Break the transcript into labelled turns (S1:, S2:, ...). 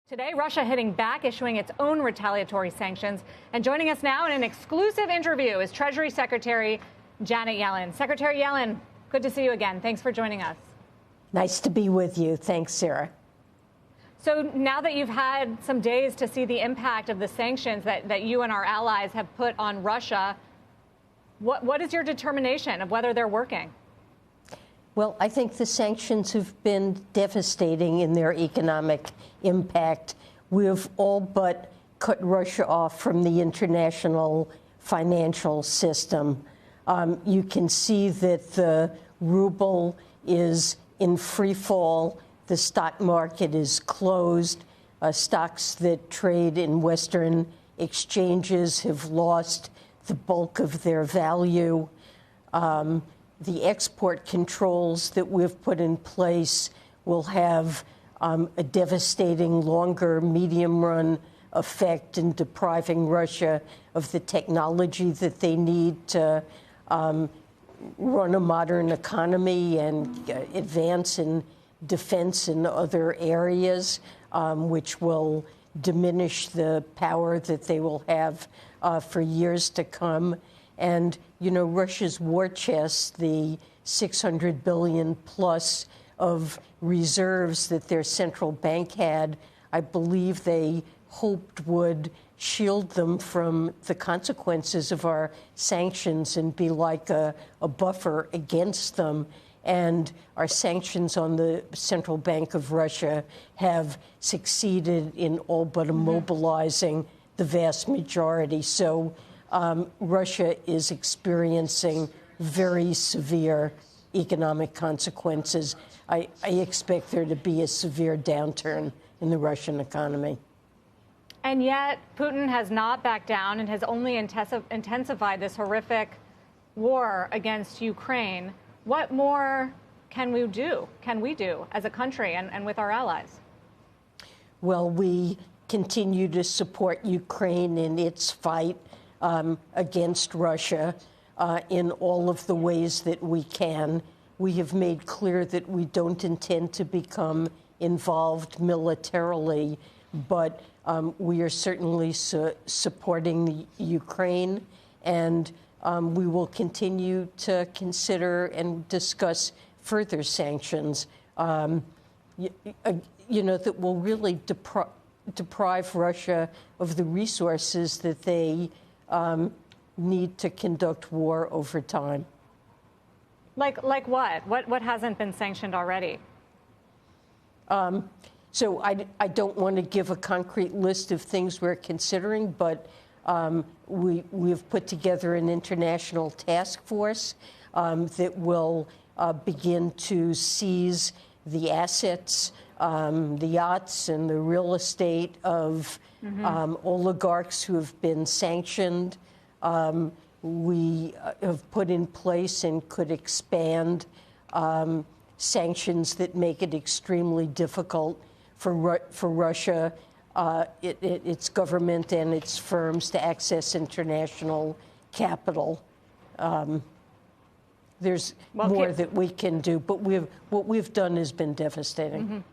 S1: Today, Russia hitting back, issuing its own retaliatory sanctions. And joining us now in an exclusive interview is Treasury Secretary Janet Yellen. Secretary Yellen, good to see you again. Thanks for joining us.
S2: Nice to be with you. Thanks, Sarah.
S1: So now that you've had some days to see the impact of the sanctions that you and our allies have put on Russia, what is your determination of whether they're working?
S2: Well, I think the sanctions have been devastating in their economic impact. We've all but cut Russia off from the international financial system. You can see that the ruble is in free fall. The stock market is closed. Stocks that trade in Western exchanges have lost the bulk of their value. The export controls that we've put in place will have a devastating longer medium-run effect in depriving Russia of the technology that they need to run a modern economy and advance in defense in other areas, which will diminish the power that they will have for years to come. And, you know, Russia's war chest, the $600 billion plus of reserves that their central bank had, I believe they hoped would shield them from the consequences of our sanctions and be like a buffer against them. And our sanctions on the Central Bank of Russia have succeeded in all but immobilizing the vast majority. So Russia is experiencing very severe economic consequences. I expect there to be a severe downturn in the Russian economy.
S1: And yet Putin has not backed down and has only intensified this horrific war against Ukraine. What more can we do as a country and with our allies?
S2: Well, we continue to support Ukraine in its fight against Russia in all of the ways that we can. We have made clear that we don't intend to become involved militarily, but we are certainly supporting the Ukraine, and we will continue to consider and discuss further sanctions, you know, that will really deprive Russia of the resources that they need to conduct war over time.
S1: Like what? What hasn't been sanctioned already?
S2: So I don't want to give a concrete list of things we're considering, but we've put together an international task force that will begin to seize the assets, the yachts and the real estate of oligarchs who have been sanctioned. We have put in place and could expand sanctions that make it extremely difficult for Russia, its government and its firms to access international capital. There's more that we can do, but what we've done has been devastating.